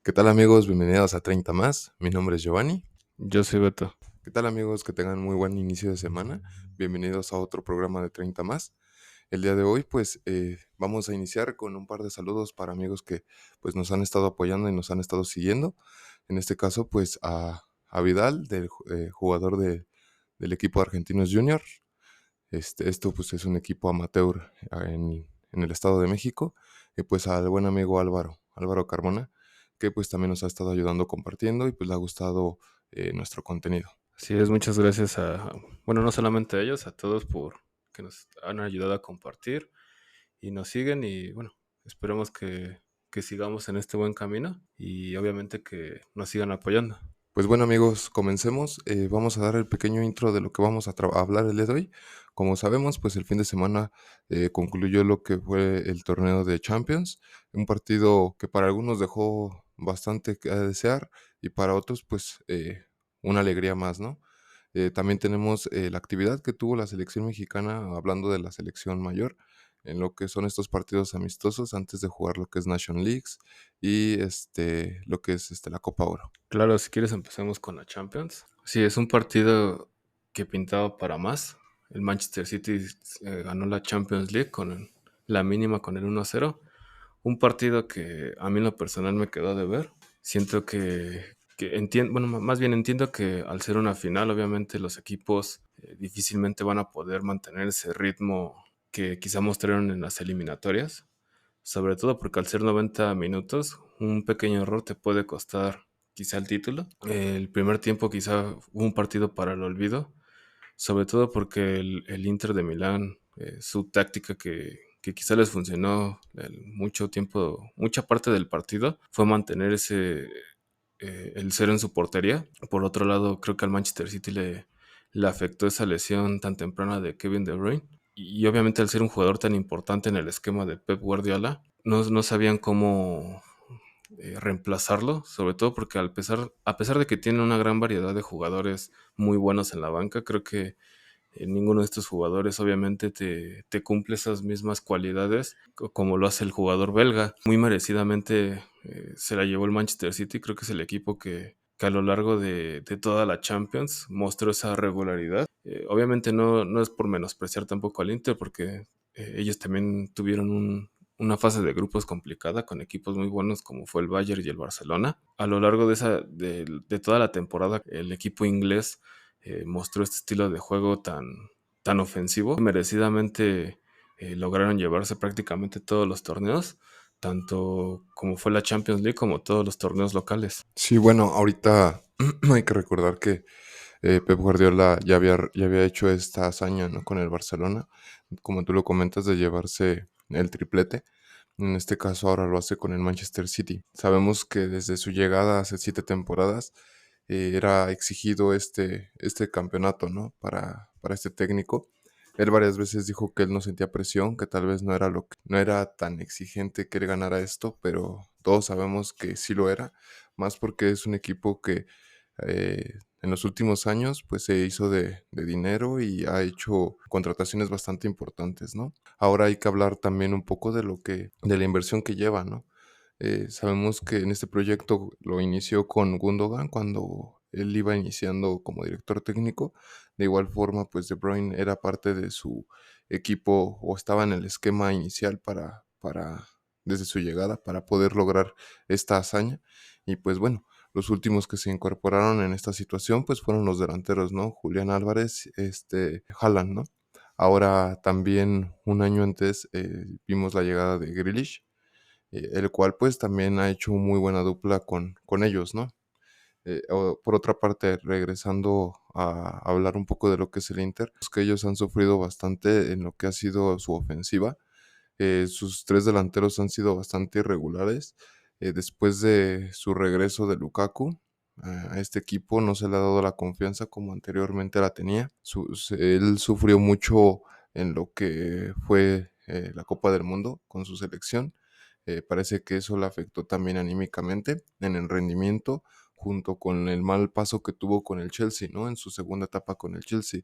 ¿Qué tal amigos? Bienvenidos a 30 más. Mi nombre es Giovanni. Yo soy Beto. ¿Qué tal amigos? Que tengan muy buen inicio de semana. Bienvenidos a otro programa de 30 más. El día de hoy pues vamos a iniciar con un par de saludos para amigos que pues nos han estado apoyando y nos han estado siguiendo. En este caso pues a Vidal, jugador del equipo de Argentinos Junior. Esto pues es un equipo amateur en el Estado de México. Y pues al buen amigo Álvaro Carmona, que pues también nos ha estado ayudando compartiendo y pues le ha gustado nuestro contenido. Así es, muchas gracias bueno, no solamente a ellos, a todos por que nos han ayudado a compartir y nos siguen y bueno, esperemos que sigamos en este buen camino y obviamente que nos sigan apoyando. Pues bueno amigos, comencemos. Vamos a dar el pequeño intro de lo que vamos a hablar el día de hoy. Como sabemos, pues el fin de semana concluyó lo que fue el torneo de Champions, un partido que para algunos dejó bastante que a desear y para otros pues una alegría más, ¿no? También tenemos la actividad que tuvo la selección mexicana, hablando de la selección mayor, en lo que son estos partidos amistosos antes de jugar lo que es Nation Leagues y lo que es la Copa Oro. Claro, si quieres empecemos con la Champions. Sí, es un partido que pintaba para más. El Manchester City ganó la Champions League con la mínima con el 1-0. Un partido que a mí en lo personal me quedó de ver. Siento que entiendo, bueno, más bien entiendo que al ser una final, obviamente los equipos difícilmente van a poder mantener ese ritmo que quizá mostraron en las eliminatorias. Sobre todo porque al ser 90 minutos, un pequeño error te puede costar quizá el título. El primer tiempo quizá hubo un partido para el olvido, sobre todo porque el Inter de Milán, su táctica que quizá les funcionó mucho tiempo, mucha parte del partido, fue mantener el cero en su portería. Por otro lado, creo que al Manchester City le afectó esa lesión tan temprana de Kevin De Bruyne. Y obviamente al ser un jugador tan importante en el esquema de Pep Guardiola, no sabían cómo reemplazarlo, sobre todo porque a pesar de que tiene una gran variedad de jugadores muy buenos en la banca, creo que ninguno de estos jugadores obviamente te cumple esas mismas cualidades como lo hace el jugador belga. Muy merecidamente se la llevó el Manchester City, creo que es el equipo que a lo largo de toda la Champions mostró esa regularidad. Obviamente no es por menospreciar tampoco al Inter porque ellos también tuvieron una fase de grupos complicada con equipos muy buenos como fue el Bayern y el Barcelona. A lo largo de toda la temporada, el equipo inglés mostró este estilo de juego tan ofensivo. Merecidamente lograron llevarse prácticamente todos los torneos, tanto como fue la Champions League como todos los torneos locales. Sí, bueno, ahorita hay que recordar que Pep Guardiola ya había hecho esta hazaña, ¿no? Con el Barcelona, como tú lo comentas, de llevarse el triplete. En este caso ahora lo hace con el Manchester City. Sabemos que desde su llegada hace 7 temporadas era exigido este campeonato, ¿no? Para este técnico. Él varias veces dijo que él no sentía presión, que tal vez no era tan exigente que él ganara esto, pero todos sabemos que sí lo era, más porque es un equipo que en los últimos años pues se hizo de dinero y ha hecho contrataciones bastante importantes, ¿no? Ahora hay que hablar también un poco de la inversión que lleva, ¿no? Sabemos que en este proyecto lo inició con Gundogan cuando él iba iniciando como director técnico. De igual forma, pues De Bruyne era parte de su equipo o estaba en el esquema inicial desde su llegada para poder lograr esta hazaña. Y pues bueno, los últimos que se incorporaron en esta situación pues fueron los delanteros, ¿no? Julián Álvarez, Haaland, ¿no? Ahora también un año antes vimos la llegada de Grealish, el cual pues también ha hecho muy buena dupla con ellos, ¿no? Por otra parte, regresando a hablar un poco de lo que es el Inter, es que ellos han sufrido bastante en lo que ha sido su ofensiva. Sus tres delanteros han sido bastante irregulares. Después de su regreso de Lukaku a este equipo no se le ha dado la confianza como anteriormente la tenía. Él sufrió mucho en lo que fue la Copa del Mundo con su selección. Parece que eso le afectó también anímicamente en el rendimiento, junto con el mal paso que tuvo con el Chelsea, ¿no? En su segunda etapa con el Chelsea.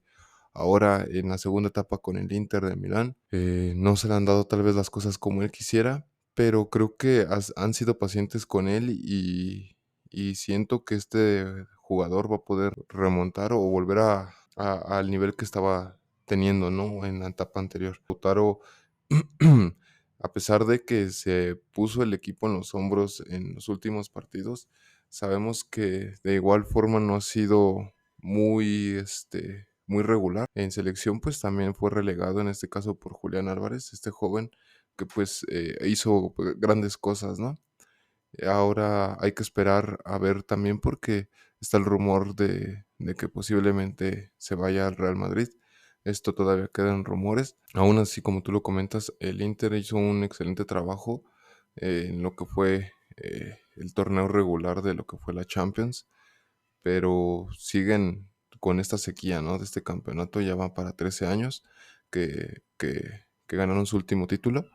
Ahora en la segunda etapa con el Inter de Milán, no se le han dado tal vez las cosas como él quisiera, pero creo que han sido pacientes con él y siento que este jugador va a poder remontar o volver al nivel que estaba teniendo, ¿no? En la etapa anterior. Lautaro, a pesar de que se puso el equipo en los hombros en los últimos partidos, sabemos que de igual forma no ha sido muy regular. En selección, pues también fue relegado, en este caso por Julián Álvarez, este joven que pues hizo grandes cosas, ¿no? Ahora hay que esperar a ver también porque está el rumor de que posiblemente se vaya al Real Madrid. Esto todavía queda en rumores. Aún así, como tú lo comentas, el Inter hizo un excelente trabajo en lo que fue el torneo regular de lo que fue la Champions, pero siguen con esta sequía, ¿no? De este campeonato, ya van para 13 años que ganaron su último título.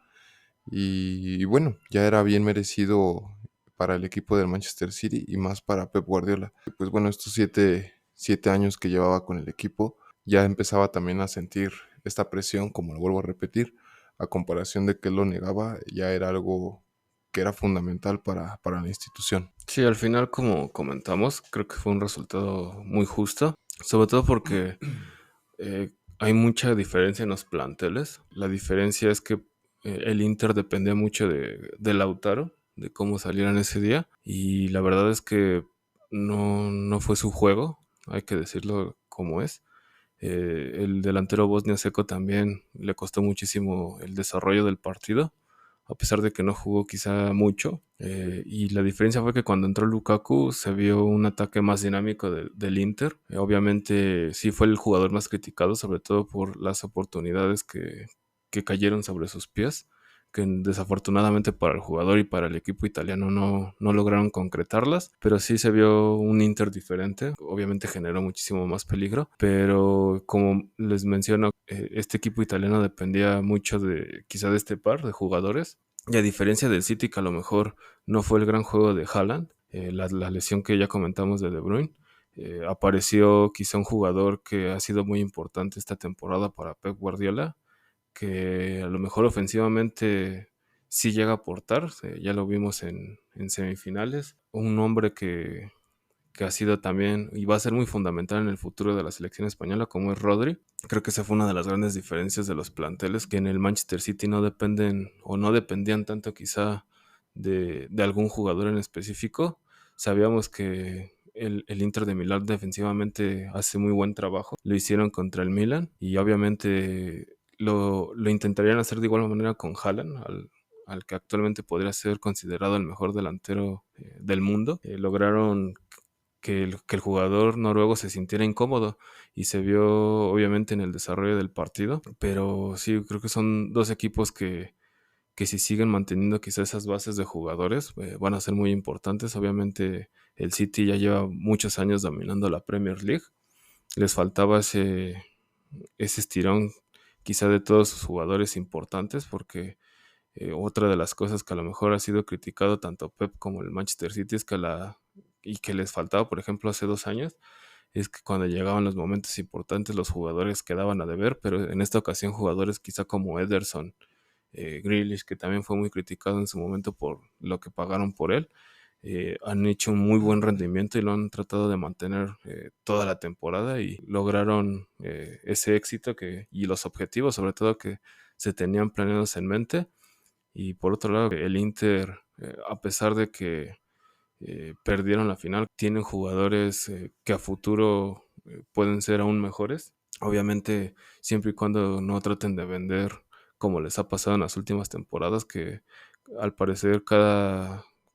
Y bueno, ya era bien merecido para el equipo del Manchester City y más para Pep Guardiola. Pues bueno, estos 7 años que llevaba con el equipo, ya empezaba también a sentir esta presión, como lo vuelvo a repetir, a comparación de que él lo negaba, ya era algo que era fundamental para la institución. Sí, al final, como comentamos, creo que fue un resultado muy justo, sobre todo porque hay mucha diferencia en los planteles. La diferencia es que el Inter dependía mucho de Lautaro, de cómo salieran ese día, y la verdad es que no fue su juego, hay que decirlo como es. El delantero Bosnia Seco también le costó muchísimo el desarrollo del partido, a pesar de que no jugó quizá mucho. Y la diferencia fue que cuando entró Lukaku se vio un ataque más dinámico del Inter. Obviamente sí fue el jugador más criticado, sobre todo por las oportunidades que cayeron sobre sus pies, que desafortunadamente para el jugador y para el equipo italiano no lograron concretarlas, pero sí se vio un Inter diferente, obviamente generó muchísimo más peligro, pero como les menciono, este equipo italiano dependía mucho de quizá de este par de jugadores, y a diferencia del City, que a lo mejor no fue el gran juego de Haaland, la lesión que ya comentamos de De Bruyne, apareció quizá un jugador que ha sido muy importante esta temporada para Pep Guardiola, que a lo mejor ofensivamente sí llega a aportar, ya lo vimos en semifinales, un hombre que ha sido también y va a ser muy fundamental en el futuro de la selección española, como es Rodri. Creo que esa fue una de las grandes diferencias de los planteles, que en el Manchester City no dependen o no dependían tanto quizá de algún jugador en específico. Sabíamos que el Inter de Milán defensivamente hace muy buen trabajo. Lo hicieron contra el Milan y obviamente lo intentarían hacer de igual manera con Haaland, al que actualmente podría ser considerado el mejor delantero del mundo. Lograron que el jugador noruego se sintiera incómodo y se vio obviamente en el desarrollo del partido, pero sí, creo que son dos equipos que si siguen manteniendo quizás esas bases de jugadores van a ser muy importantes. Obviamente el City ya lleva muchos años dominando la Premier League, les faltaba ese estirón quizá de todos sus jugadores importantes, porque otra de las cosas que a lo mejor ha sido criticado tanto Pep como el Manchester City es y que les faltaba, por ejemplo, hace 2 años, es que cuando llegaban los momentos importantes los jugadores quedaban a deber, pero en esta ocasión jugadores quizá como Ederson, Grealish, que también fue muy criticado en su momento por lo que pagaron por él, han hecho un muy buen rendimiento y lo han tratado de mantener toda la temporada y lograron ese éxito y los objetivos sobre todo que se tenían planeados en mente. Y por otro lado, el Inter, a pesar de que perdieron la final, tienen jugadores que a futuro pueden ser aún mejores. Obviamente, siempre y cuando no traten de vender como les ha pasado en las últimas temporadas, que al parecer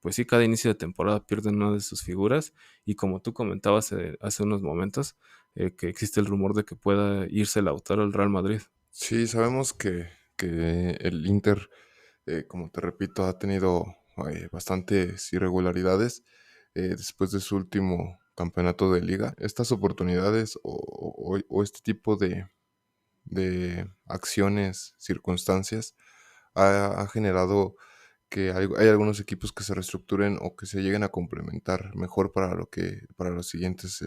pues sí, cada inicio de temporada pierden una de sus figuras. Y como tú comentabas hace unos momentos, que existe el rumor de que pueda irse Lautaro al Real Madrid. Sí, sabemos que el Inter, como te repito, ha tenido bastantes irregularidades después de su último campeonato de liga. Estas oportunidades o este tipo de acciones, circunstancias, ha generado que hay algunos equipos que se reestructuren o que se lleguen a complementar mejor para los siguientes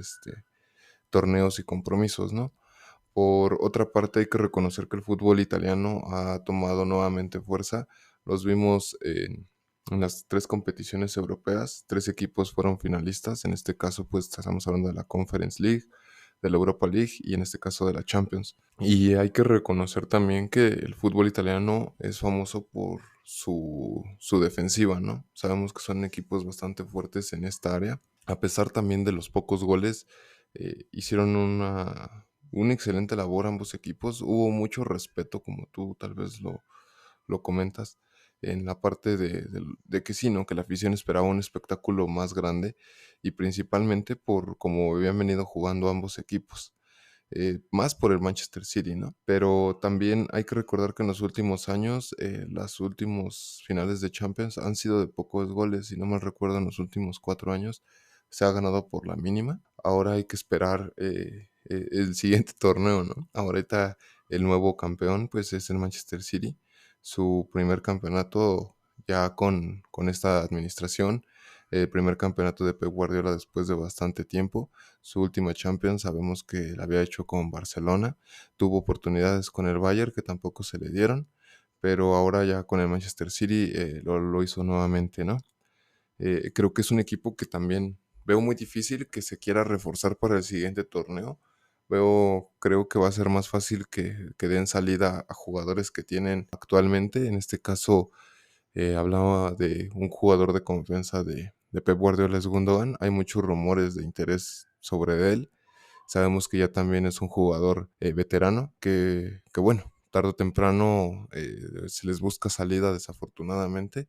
torneos y compromisos, ¿no? Por otra parte, hay que reconocer que el fútbol italiano ha tomado nuevamente fuerza Los vimos en las 3 competiciones europeas, 3 equipos fueron finalistas. En este caso, pues estamos hablando de la Conference League, de la Europa League y en este caso de la Champions. Y hay que reconocer también que el fútbol italiano es famoso por su defensiva, ¿no? Sabemos que son equipos bastante fuertes en esta área. A pesar también de los pocos goles, hicieron una excelente labor ambos equipos. Hubo mucho respeto, como tú tal vez lo comentas, en la parte de que sí, ¿no? Que la afición esperaba un espectáculo más grande y principalmente por cómo habían venido jugando ambos equipos. Más por el Manchester City, ¿no? Pero también hay que recordar que en los últimos años, las últimos finales de Champions han sido de pocos goles, si no mal recuerdo, en los últimos 4 años se ha ganado por la mínima. Ahora hay que esperar el siguiente torneo, ¿no? Ahorita el nuevo campeón, pues es el Manchester City, su primer campeonato ya con esta administración, el primer campeonato de Pep Guardiola después de bastante tiempo. Su última Champions sabemos que la había hecho con Barcelona. Tuvo oportunidades con el Bayern que tampoco se le dieron, pero ahora ya con el Manchester City lo hizo nuevamente, ¿no? Creo que es un equipo que también veo muy difícil que se quiera reforzar para el siguiente torneo. Creo que va a ser más fácil que den salida a jugadores que tienen actualmente. En este caso, hablaba de un jugador de confianza de Pep Guardiola, es Gundogan. Hay muchos rumores de interés sobre él. Sabemos que ya también es un jugador veterano que, bueno, tarde o temprano se les busca salida desafortunadamente.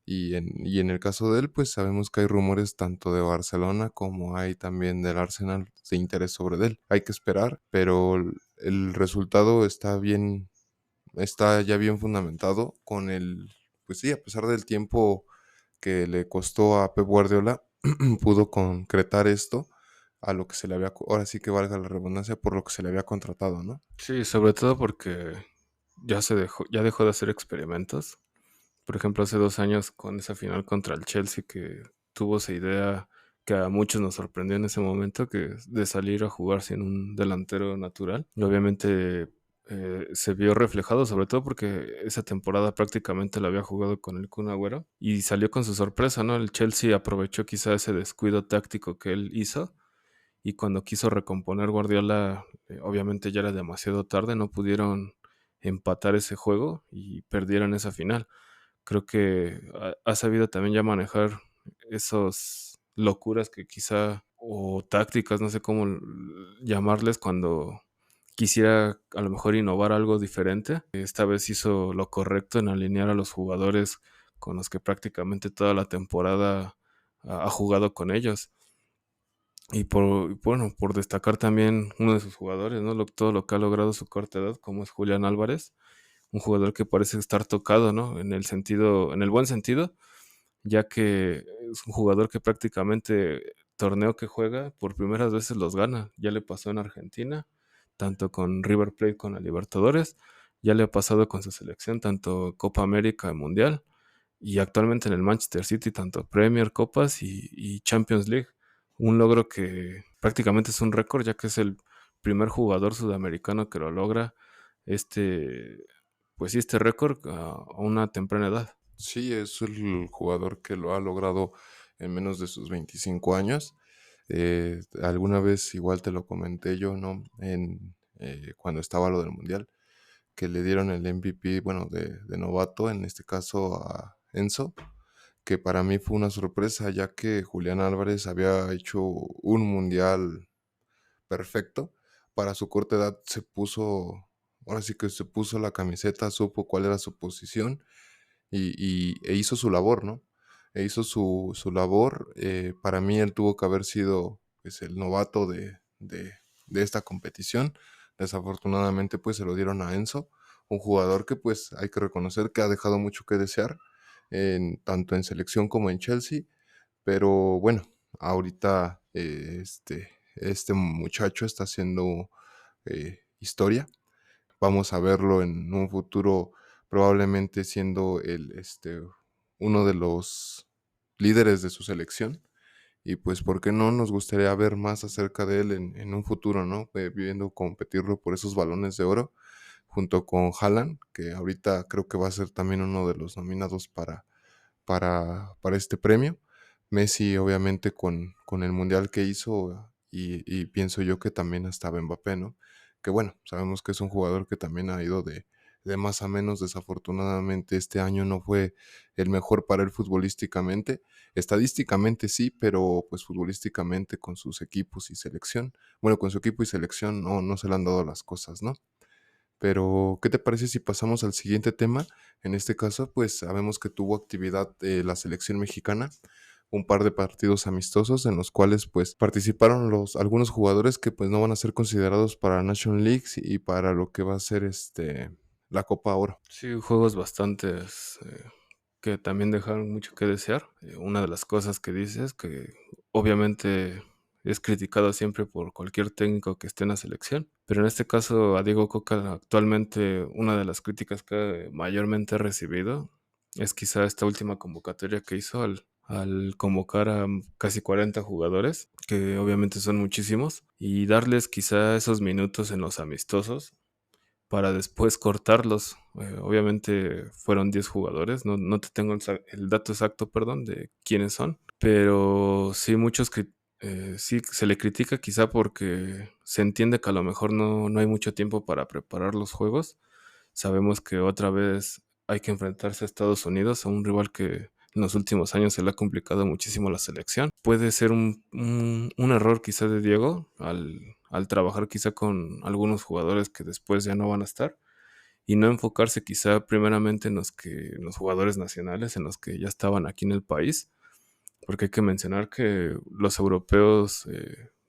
Y en el caso de él, pues sabemos que hay rumores tanto de Barcelona como hay también del Arsenal de interés sobre él. Hay que esperar, pero el resultado está ya bien fundamentado pues sí, a pesar del tiempo que le costó a Pep Guardiola, pudo concretar esto a lo que se le había, ahora sí que valga la redundancia, por lo que se le había contratado, ¿no? Sí, sobre todo porque ya dejó de hacer experimentos. Por ejemplo, hace 2 años con esa final contra el Chelsea que tuvo esa idea que a muchos nos sorprendió en ese momento, que de salir a jugar sin un delantero natural. Y obviamente se vio reflejado, sobre todo porque esa temporada prácticamente la había jugado con el Kun Agüero y salió con su sorpresa, ¿no? El Chelsea aprovechó quizá ese descuido táctico que él hizo y cuando quiso recomponer Guardiola, obviamente ya era demasiado tarde, no pudieron empatar ese juego y perdieron esa final. Creo que ha sabido también ya manejar esos locuras que quizá, o tácticas, no sé cómo llamarles, cuando quisiera a lo mejor innovar algo diferente. Esta vez hizo lo correcto en alinear a los jugadores con los que prácticamente toda la temporada ha jugado con ellos. Bueno, por destacar también uno de sus jugadores, ¿no? Todo lo que ha logrado a su corta edad, como es Julián Álvarez, un jugador que parece estar tocado, ¿no? En el buen sentido, ya que es un jugador que prácticamente torneo que juega, por primeras veces los gana. Ya le pasó en Argentina, tanto con River Plate con la Libertadores, ya le ha pasado con su selección, tanto Copa América y Mundial, y actualmente en el Manchester City, tanto Premier, Copas y Champions League. Un logro que prácticamente es un récord, ya que es el primer jugador sudamericano que lo logra este, pues sí, este récord a una temprana edad. Sí, es el jugador que lo ha logrado en menos de sus 25 años. Alguna vez igual te lo comenté yo, ¿no? Cuando estaba lo del Mundial, que le dieron el MVP, bueno, de novato, en este caso a Enzo, que para mí fue una sorpresa, ya que Julián Álvarez había hecho un Mundial perfecto. Para su corta edad ahora sí que se puso la camiseta, supo cuál era su posición e hizo su labor, ¿no? E hizo su labor. Para mí él tuvo que haber sido pues, el novato de esta competición. Desafortunadamente pues se lo dieron a Enzo, un jugador que pues hay que reconocer que ha dejado mucho que desear, tanto en selección como en Chelsea, pero bueno, ahorita este muchacho está haciendo historia. Vamos a verlo en un futuro probablemente siendo uno de los líderes de su selección. Y pues, ¿por qué no? Nos gustaría ver más acerca de él en un futuro, ¿no? Viendo competirlo por esos balones de oro. junto con Haaland, que ahorita creo que va a ser también uno de los nominados para este premio. Messi, obviamente, con el mundial que hizo, y pienso yo que también estaba Mbappé, ¿no? Que bueno, sabemos que es un jugador que también ha ido de más a menos. Desafortunadamente, este año no fue el mejor para él futbolísticamente. Estadísticamente sí, pero pues futbolísticamente con sus equipos y selección. Bueno, con su equipo y selección no se le han dado las cosas, ¿no? Pero, ¿qué te parece si pasamos al siguiente tema? En este caso, pues sabemos que tuvo actividad la selección mexicana, un par de partidos amistosos en los cuales pues participaron algunos jugadores que pues no van a ser considerados para National League y para lo que va a ser la Copa Oro. Sí, juegos bastantes que también dejaron mucho que desear. Una de las cosas que dices, que obviamente es criticado siempre por cualquier técnico que esté en la selección, pero en este caso a Diego Coca actualmente una de las críticas que mayormente ha recibido es quizá esta última convocatoria que hizo al convocar a casi 40 jugadores, que obviamente son muchísimos, y darles quizá esos minutos en los amistosos para después cortarlos. Obviamente fueron 10 jugadores, no te tengo el dato exacto, perdón, de quiénes son, pero sí sí se le critica quizá porque se entiende que a lo mejor no hay mucho tiempo para preparar los juegos. Sabemos que otra vez hay que enfrentarse a Estados Unidos, a un rival que en los últimos años se le ha complicado muchísimo la selección. Puede ser un error quizá de Diego al trabajar quizá con algunos jugadores que después ya no van a estar y no enfocarse quizá primeramente en los jugadores nacionales, en los que ya estaban aquí en el país, porque hay que mencionar que los europeos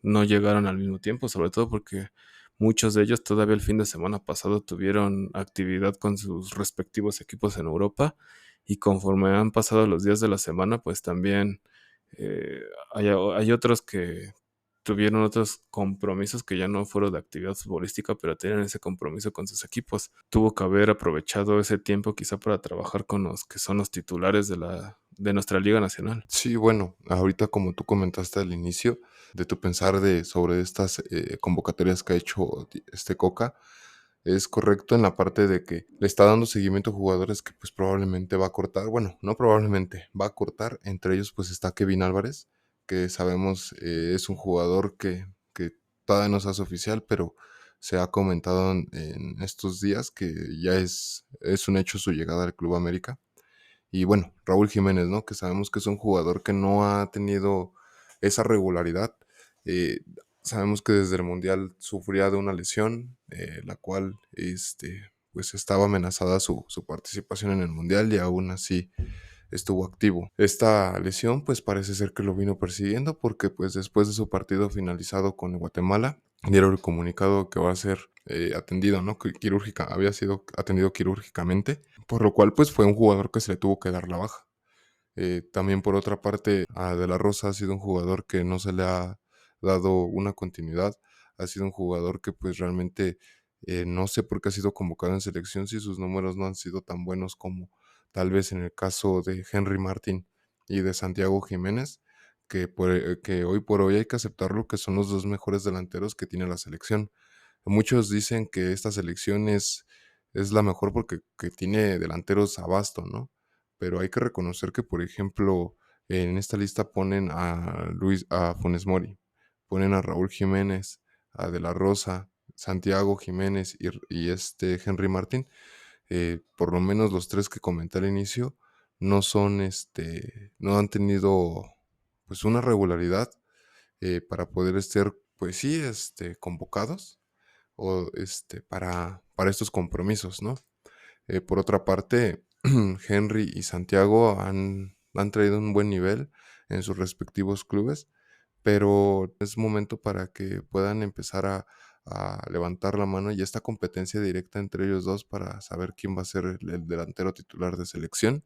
no llegaron al mismo tiempo, sobre todo porque muchos de ellos todavía el fin de semana pasado tuvieron actividad con sus respectivos equipos en Europa y conforme han pasado los días de la semana, pues también eh, hay otros que tuvieron otros compromisos que ya no fueron de actividad futbolística, pero tenían ese compromiso con sus equipos. Tuvo que haber aprovechado ese tiempo quizá para trabajar con los que son los titulares de nuestra Liga Nacional. Sí, bueno, ahorita como tú comentaste al inicio de tu pensar sobre estas convocatorias que ha hecho este Coca, es correcto en la parte de que le está dando seguimiento a jugadores que pues probablemente va a cortar, bueno, no probablemente, va a cortar. Entre ellos pues está Kevin Álvarez, que sabemos es un jugador que todavía no se hace oficial, pero se ha comentado en estos días que ya es un hecho su llegada al Club América. Y bueno, Raúl Jiménez, ¿no? Que sabemos que es un jugador que no ha tenido esa regularidad. Eh, Sabemos que desde el Mundial sufría de una lesión, la cual pues estaba amenazada su participación en el Mundial, y aún así estuvo activo. Esta lesión pues parece ser que lo vino persiguiendo, porque pues después de su partido finalizado con Guatemala, dieron el comunicado que va a ser atendido, ¿no? Había sido atendido quirúrgicamente, por lo cual pues fue un jugador que se le tuvo que dar la baja. También por otra parte, a De La Rosa ha sido un jugador que no se le ha dado una continuidad. Ha sido un jugador que pues realmente no sé por qué ha sido convocado en selección si sus números no han sido tan buenos como tal vez en el caso de Henry Martin y de Santiago Jiménez, que hoy por hoy hay que aceptarlo, que son los dos mejores delanteros que tiene la selección. Muchos dicen que esta selección es la mejor porque que tiene delanteros a basto, ¿no? Pero hay que reconocer que, por ejemplo, en esta lista ponen a Funes Mori, ponen a Raúl Jiménez, a De La Rosa, Santiago Jiménez y Henry Martín. Por lo menos los tres que comenté al inicio no son, no han tenido pues una regularidad para poder ser, pues sí, convocados o para estos compromisos, ¿no? Por otra parte, Henry y Santiago han traído un buen nivel en sus respectivos clubes, pero es momento para que puedan empezar a levantar la mano y esta competencia directa entre ellos dos para saber quién va a ser el delantero titular de selección.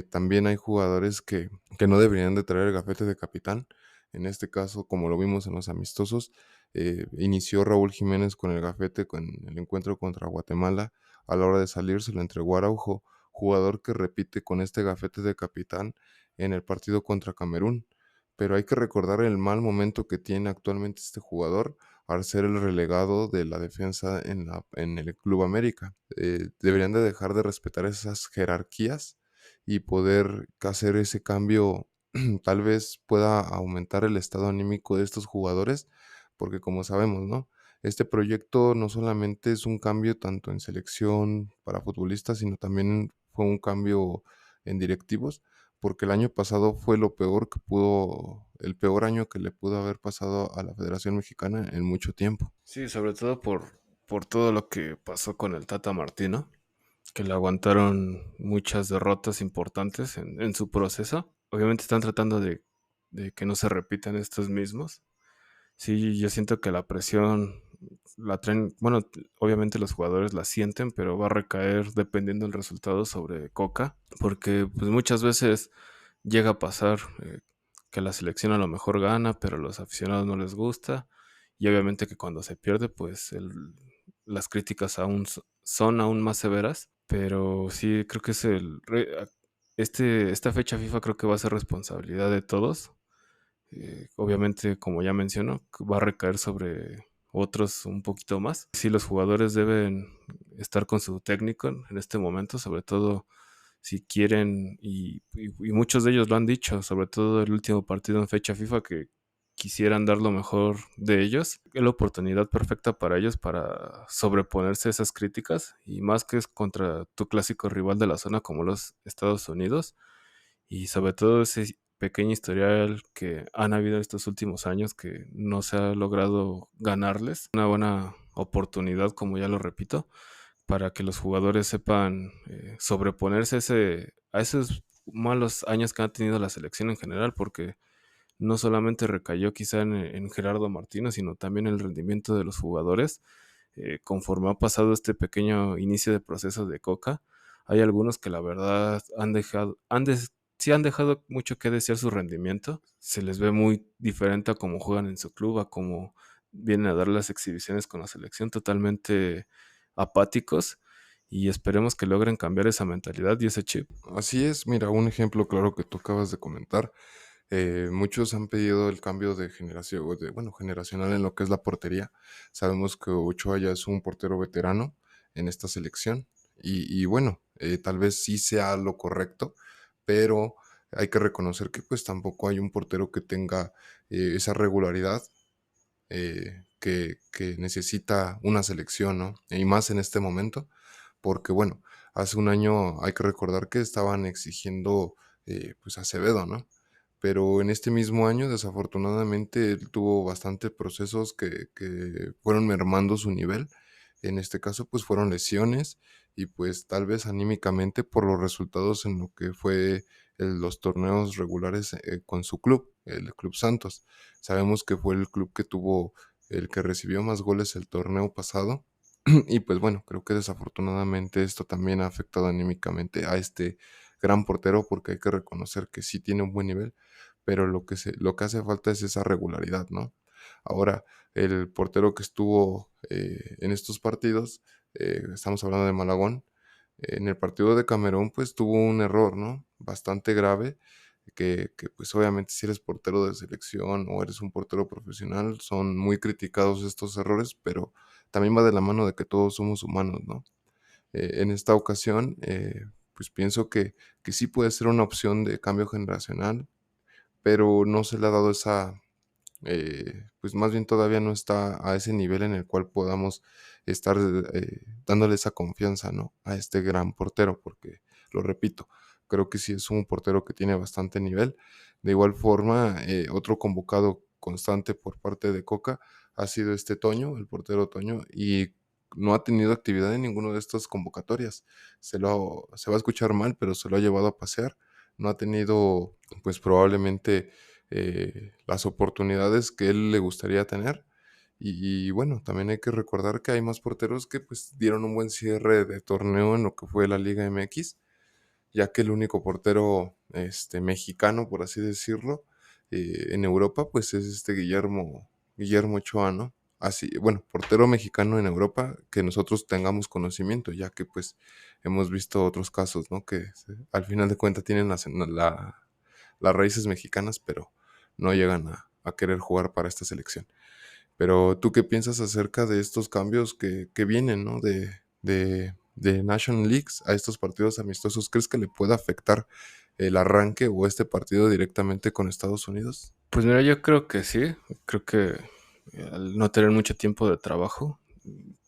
También hay jugadores que no deberían de traer el gafete de capitán. En este caso, como lo vimos en los amistosos, inició Raúl Jiménez con el gafete con el encuentro contra Guatemala. A la hora de salir se lo entregó a Araujo, jugador que repite con este gafete de capitán en el partido contra Camerún. Pero hay que recordar el mal momento que tiene actualmente este jugador. al ser el relegado de la defensa en el Club América. Deberían de dejar de respetar esas jerarquías y poder hacer ese cambio. Tal vez pueda aumentar el estado anímico de estos jugadores, porque como sabemos, ¿no? Este proyecto no solamente es un cambio tanto en selección para futbolistas, sino también fue un cambio en directivos, porque el año pasado fue lo peor que pudo, el peor año que le pudo haber pasado a la Federación Mexicana en mucho tiempo. Sí, sobre todo por todo lo que pasó con el Tata Martino, que le aguantaron muchas derrotas importantes en su proceso. Obviamente están tratando de que no se repitan estos mismos. Sí, yo siento que la presión la traen, bueno, obviamente los jugadores la sienten, pero va a recaer dependiendo del resultado sobre Coca, porque pues muchas veces llega a pasar que la selección a lo mejor gana, pero a los aficionados no les gusta, y obviamente que cuando se pierde, pues las críticas son aún más severas, pero sí creo que es esta fecha FIFA creo que va a ser responsabilidad de todos. Obviamente, como ya menciono, va a recaer sobre otros un poquito más. Sí, los jugadores deben estar con su técnico en este momento, sobre todo si quieren, y muchos de ellos lo han dicho, sobre todo el último partido en fecha FIFA, que quisieran dar lo mejor de ellos. Es la oportunidad perfecta para ellos para sobreponerse a esas críticas, y más que es contra tu clásico rival de la zona como los Estados Unidos, y sobre todo ese pequeño historial que han habido estos últimos años que no se ha logrado ganarles. Una buena oportunidad, como ya lo repito, para que los jugadores sepan sobreponerse a esos malos años que ha tenido la selección en general, porque no solamente recayó quizá en Gerardo Martino, sino también el rendimiento de los jugadores. Conforme ha pasado este pequeño inicio de proceso de Coca, hay algunos que la verdad sí han dejado mucho que desear su rendimiento. Se les ve muy diferente a cómo juegan en su club, a cómo vienen a dar las exhibiciones con la selección, totalmente apáticos. Y esperemos que logren cambiar esa mentalidad y ese chip. Así es, mira, un ejemplo claro que tú acabas de comentar. Muchos han pedido el cambio de generación, bueno, generacional en lo que es la portería. Sabemos que Ochoa ya es un portero veterano en esta selección y bueno, tal vez sí sea lo correcto, pero hay que reconocer que pues tampoco hay un portero que tenga esa regularidad que necesita una selección, ¿no? Y más en este momento, porque bueno, hace un año hay que recordar que estaban exigiendo pues Acevedo, ¿no? Pero en este mismo año, desafortunadamente, él tuvo bastantes procesos que fueron mermando su nivel. En este caso, pues fueron lesiones y pues tal vez anímicamente por los resultados en lo que fue los torneos regulares con su club, el Club Santos. Sabemos que fue el club que tuvo, el que recibió más goles el torneo pasado. Y pues bueno, creo que desafortunadamente esto también ha afectado anímicamente a este gran portero porque hay que reconocer que sí tiene un buen nivel, pero lo que hace falta es esa regularidad, ¿no? Ahora, el portero que estuvo en estos partidos, estamos hablando de Malagón, en el partido de Camerún pues tuvo un error, ¿no? Bastante grave, pues obviamente si eres portero de selección o eres un portero profesional, son muy criticados estos errores, pero también va de la mano de que todos somos humanos, ¿no? En esta ocasión, pues pienso que sí puede ser una opción de cambio generacional, pero no se le ha dado esa, pues más bien todavía no está a ese nivel en el cual podamos estar dándole esa confianza, ¿no? A este gran portero, porque lo repito, creo que sí es un portero que tiene bastante nivel. De igual forma, otro convocado constante por parte de Coca ha sido este Toño, el portero Toño, y no ha tenido actividad en ninguno de estas convocatorias. Se va a escuchar mal, pero se lo ha llevado a pasear. No ha tenido, pues probablemente las oportunidades que él le gustaría tener. Y bueno, también hay que recordar que hay más porteros que pues dieron un buen cierre de torneo en lo que fue la Liga MX, ya que el único portero mexicano, por así decirlo, en Europa, pues es Guillermo Ochoa, ¿no? Así, bueno, portero mexicano en Europa que nosotros tengamos conocimiento, ya que pues hemos visto otros casos, ¿no? Que al final de cuentas tienen las raíces mexicanas, pero no llegan a querer jugar para esta selección. Pero ¿tú qué piensas acerca de estos cambios que vienen, ¿no? De National Leagues a estos partidos amistosos. ¿Crees que le puede afectar el arranque o este partido directamente con Estados Unidos? Pues mira, yo creo que sí. Creo que al no tener mucho tiempo de trabajo,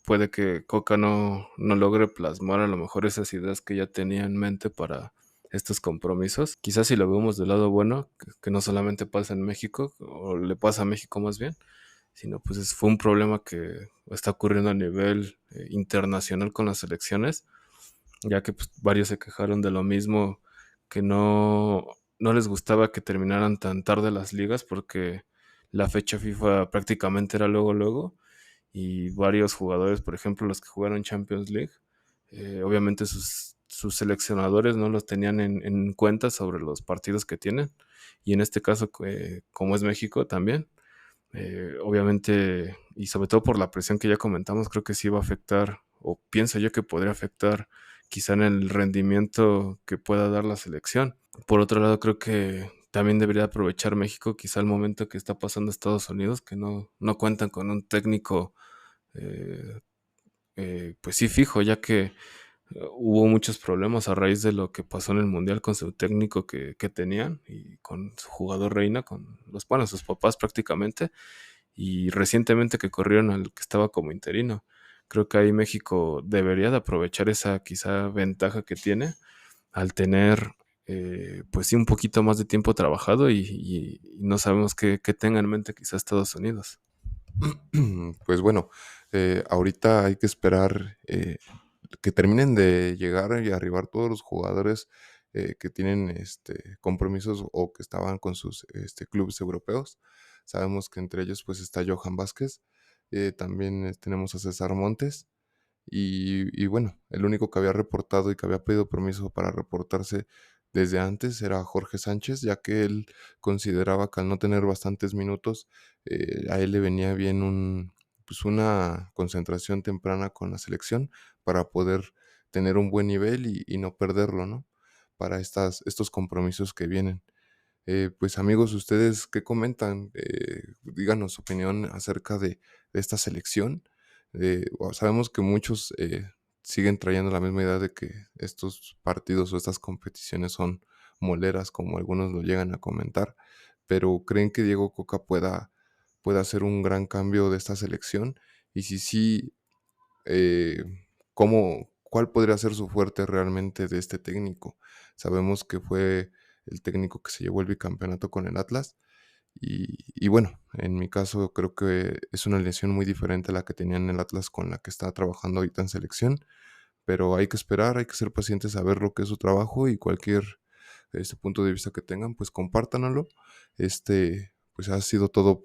puede que Coca no logre plasmar a lo mejor esas ideas que ya tenía en mente para estos compromisos. Quizás si lo vemos del lado bueno, que no solamente pasa en México, o le pasa a México más bien, sino pues fue un problema que está ocurriendo a nivel internacional con las elecciones, ya que pues, varios se quejaron de lo mismo, que no les gustaba que terminaran tan tarde las ligas porque la fecha FIFA prácticamente era luego luego, y varios jugadores, por ejemplo los que jugaron Champions League, obviamente sus seleccionadores no los tenían en cuenta sobre los partidos que tienen, y en este caso, como es México también, obviamente, y sobre todo por la presión que ya comentamos, creo que sí va a afectar, o pienso yo que podría afectar quizá en el rendimiento que pueda dar la selección. Por otro lado, creo que también debería aprovechar México quizá el momento que está pasando Estados Unidos, que no cuentan con un técnico, eh, pues sí, fijo, ya que hubo muchos problemas a raíz de lo que pasó en el Mundial con su técnico que tenían y con su jugador reina, con bueno, sus papás prácticamente, y recientemente que corrieron al que estaba como interino. Creo que ahí México debería de aprovechar esa quizá ventaja que tiene al tener, pues sí, un poquito más de tiempo trabajado, y no sabemos qué tenga en mente quizá Estados Unidos. Pues bueno, ahorita hay que esperar que terminen de llegar y arribar todos los jugadores que tienen compromisos o que estaban con sus clubes europeos. Sabemos que entre ellos pues está Johan Vázquez, también tenemos a César Montes y bueno, el único que había reportado y que había pedido permiso para reportarse desde antes era Jorge Sánchez, ya que él consideraba que al no tener bastantes minutos, a él le venía bien pues una concentración temprana con la selección para poder tener un buen nivel y no perderlo, ¿no? Para estos compromisos que vienen. Pues amigos, ¿ustedes qué comentan? Díganos su opinión acerca de esta selección. Sabemos que muchos siguen trayendo la misma idea de que estos partidos o estas competiciones son moleras, como algunos lo llegan a comentar, pero ¿creen que Diego Coca pueda hacer un gran cambio de esta selección? Y si sí, eh, ¿cuál podría ser su fuerte realmente de este técnico? Sabemos que fue el técnico que se llevó el bicampeonato con el Atlas. Y bueno, en mi caso creo que es una lesión muy diferente a la que tenía en el Atlas con la que está trabajando ahorita en selección, pero hay que esperar, hay que ser pacientes a ver lo que es su trabajo y cualquier punto de vista que tengan, pues compártanlo. Pues ha sido todo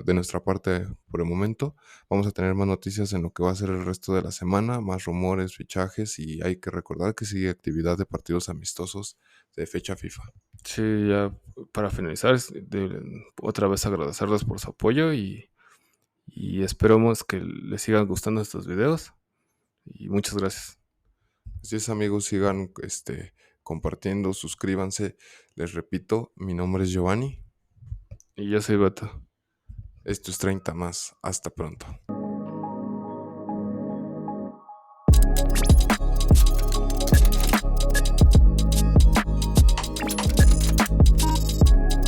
de nuestra parte por el momento. Vamos a tener más noticias en lo que va a ser el resto de la semana, más rumores, fichajes y hay que recordar que sigue actividad de partidos amistosos de fecha FIFA. Sí, ya para finalizar, otra vez agradecerles por su apoyo, y esperamos que les sigan gustando estos videos, y muchas gracias. Así es, amigos, sigan compartiendo, suscríbanse. Les repito, mi nombre es Giovanni. Y yo soy Beto. Esto es 30 más. Hasta pronto.